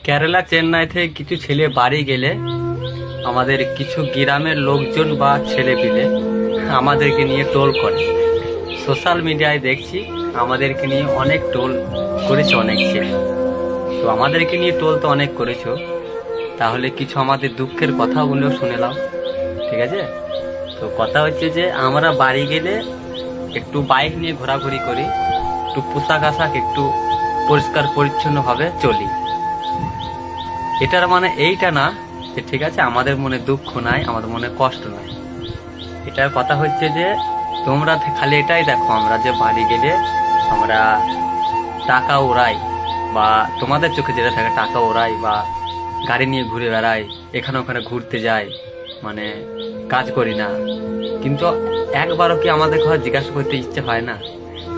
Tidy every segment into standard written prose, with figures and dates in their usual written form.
কেরালা চেন্নাই থেকে কিছু ছেলে বাড়ি গেলে আমাদের কিছু গ্রামের লোকজন বা ছেলে পিলে আমাদেরকে নিয়ে টোল করে। সোশ্যাল মিডিয়ায় দেখছি আমাদেরকে নিয়ে অনেক টোল করেছে অনেক ছেলে। তো আমাদেরকে নিয়ে টোল তো অনেক করেছো, তাহলে কিছু আমাদের দুঃখের কথাগুলো শুনে নাও, ঠিক আছে? তো কথা হচ্ছে যে আমরা বাড়ি গেলে একটু বাইক নিয়ে ঘোরাঘুরি করি, একটু পোশাক আশাক একটু পরিষ্কার পরিচ্ছন্নভাবে চলি। এটার মানে এইটা না যে ঠিক আছে আমাদের মনে দুঃখ নাই, আমাদের মনে কষ্ট নাই। এটার কথা হচ্ছে যে তোমরা খালি এটাই দেখো আমরা যে বাড়ি গেলে আমরা টাকা ওড়াই, বা তোমাদের চোখে যেটা থাকে টাকা ওড়াই, বা গাড়ি নিয়ে ঘুরে বেড়াই, এখানে ওখানে ঘুরতে যাই, মানে কাজ করি না। কিন্তু একবারও কি আমাদের কথা জিজ্ঞাসা করতে ইচ্ছে হয় না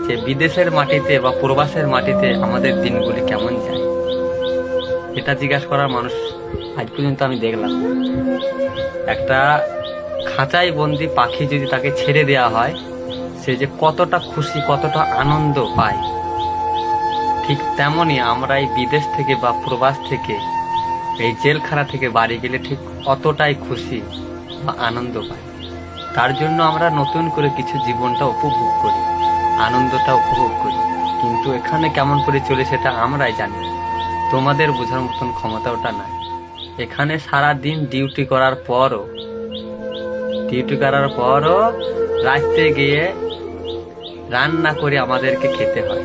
যে বিদেশের মাটিতে বা প্রবাসের মাটিতে আমাদের দিনগুলি কেমন যায়? এটা জিজ্ঞাসা করার মানুষ আজ পর্যন্ত আমি দেখলাম। একটা খাঁচায় বন্দি পাখি যদি তাকে ছেড়ে দেওয়া হয়, সে যে কতটা খুশি কতটা আনন্দ পায়, ঠিক তেমনই আমরা এই বিদেশ থেকে বা প্রবাস থেকে এই জেলখানা থেকে বাড়ি গেলে ঠিক অতটাই খুশি বা আনন্দ পাই। তার জন্য আমরা নতুন করে কিছু জীবনটা উপভোগ করি, আনন্দটা উপভোগ করি। কিন্তু এখানে কেমন করে চলে সেটা আমরাই জানি, তোমাদের বোঝার মতন ক্ষমতা ওটা নাই। এখানে সারা দিন ডিউটি করার পরও রাত্রে গিয়ে রান্না করে আমাদেরকে খেতে হয়।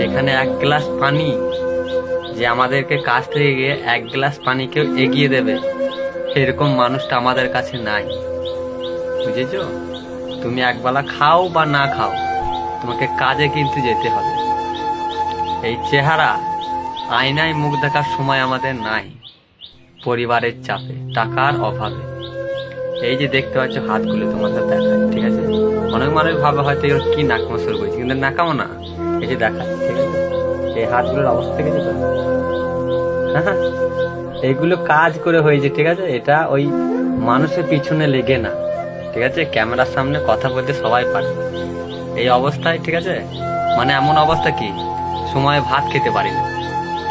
এখানে এক গ্লাস পানি, যে আমাদেরকে কাছ থেকে গিয়ে এক গ্লাস পানি কেউ এগিয়ে দেবে এরকম মানুষটা আমাদের কাছে নাই, বুঝেছো? তুমি একবেলা খাও বা না খাও, তোমাকে কাজে কিন্তু যেতে হবে। এই চেহারা আয়নায় মুখ দেখার সময় আমাদের নাই, পরিবারের চাপে, টাকার অভাবে। এই যে দেখতে পাচ্ছ হাতগুলো তোমাদের দেখায়, ঠিক আছে? অনেক মানুষ ভাবে হয়তো এর কি নাকামো শুরু করেছে, কিন্তু নাকামো না, এই যে দেখায়, ঠিক আছে? এই হাতগুলোর অবস্থা দেখেছো তো? হ্যাঁ, এইগুলো কাজ করে হয়েছে, ঠিক আছে? এটা ওই মানুষের পিছনে লেগে না, ঠিক আছে? ক্যামেরার সামনে কথা বলতে সবাই পারে। এই অবস্থায়, ঠিক আছে, মানে এমন অবস্থা কি সময় ভাত খেতে পারি না,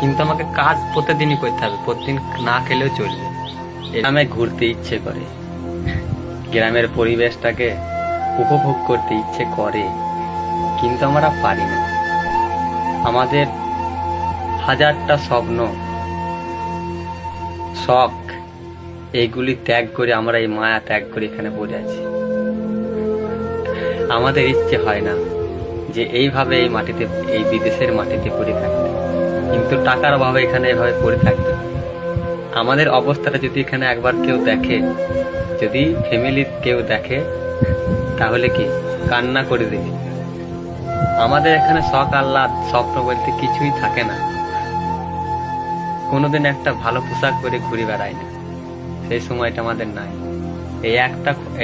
কিন্তু আমাকে কাজ প্রতিদিনই করতে হবে, প্রতিদিন না খেলেও চলবে। গ্রামে ঘুরতে ইচ্ছে করে, গ্রামের পরিবেশটাকে উপভোগ করতে ইচ্ছে করে, কিন্তু আমরা পারি না। আমাদের হাজারটা স্বপ্ন শখ এইগুলি ত্যাগ করে আমরা এই মায়া ত্যাগ করে এখানে পড়ে আছি। আমাদের ইচ্ছে হয় না যে এইভাবে এই মাটিতে, এই বিদেশের মাটিতে পড়ে থাকতে, কিন্তু টাকার অভাবে এখানে এভাবে পড়ে থাকতে হয়। আমাদের অবস্থাটা যদি এখানে একবার কেউ দেখে, যদি ফ্যামিলির কেউ দেখে, তাহলে কি কান্না করে দেবে। আমাদের এখানে শখ আহ্লাদ স্বপ্ন বলতে কিছুই থাকে না। কোনোদিন একটা ভালো পোশাক পরে ঘুরে বেড়াই না, সেই সময়টা আমাদের নাই।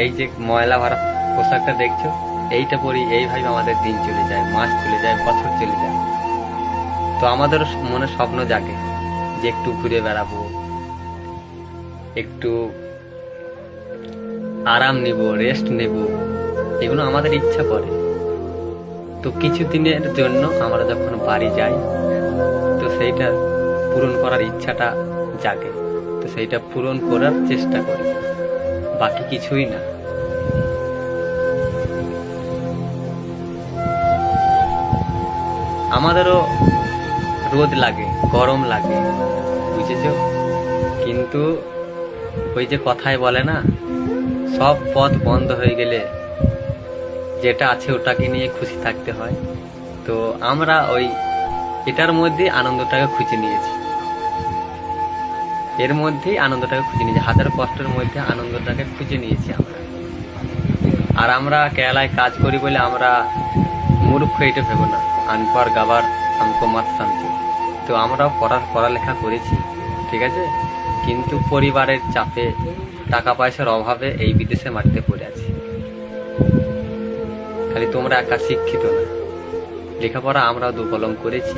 এই যে ময়লা ভরা পোশাকটা দেখছো, এইটা পরি এইভাবে আমাদের দিন চলে যায়, মাস চলে যায়, বছর চলে যায়। তো আমাদের মনে স্বপ্ন জাগে যে একটু ঘুরে বেড়াবো, একটু আরাম নিব, রেস্ট নেব, এগুলো আমাদের ইচ্ছা করে। তো কিছুদিনের জন্য আমরা যখন বাড়ি যাই, তো সেইটা পূরণ করার ইচ্ছাটা জাগে, তো সেইটা পূরণ করার চেষ্টা করি, বাকি কিছুই না। আমাদেরও রোদ লাগে, গরম লাগে, বুঝেছো? কিন্তু ওই যে কথায় বলে না, সব পথ বন্ধ হয়ে গেলে যেটা আছে ওটাকে নিয়ে খুশি থাকতে হয়। তো আমরা ওই এটার মধ্যে আনন্দটাকে খুঁজে নিয়েছি, এর মধ্যেই আনন্দটাকে খুঁজে নিয়েছি, হাজার কষ্টের মধ্যে আনন্দটাকে খুঁজে নিয়েছি আমরা। আর আমরা কেরালায় কাজ করি বলে আমরা মূর্খ, এটা ভেবো না, আনপড় গাবার আমকো মত শান্তি। তো আমরাও পড়ালেখা করেছি, ঠিক আছে, কিন্তু পরিবারের চাপে, টাকা পয়সার অভাবে এই বিদেশে মাটিতে পড়ে আছি। খালি তোমরা একা শিক্ষিত না, লেখাপড়া আমরাও দুকলম করেছি,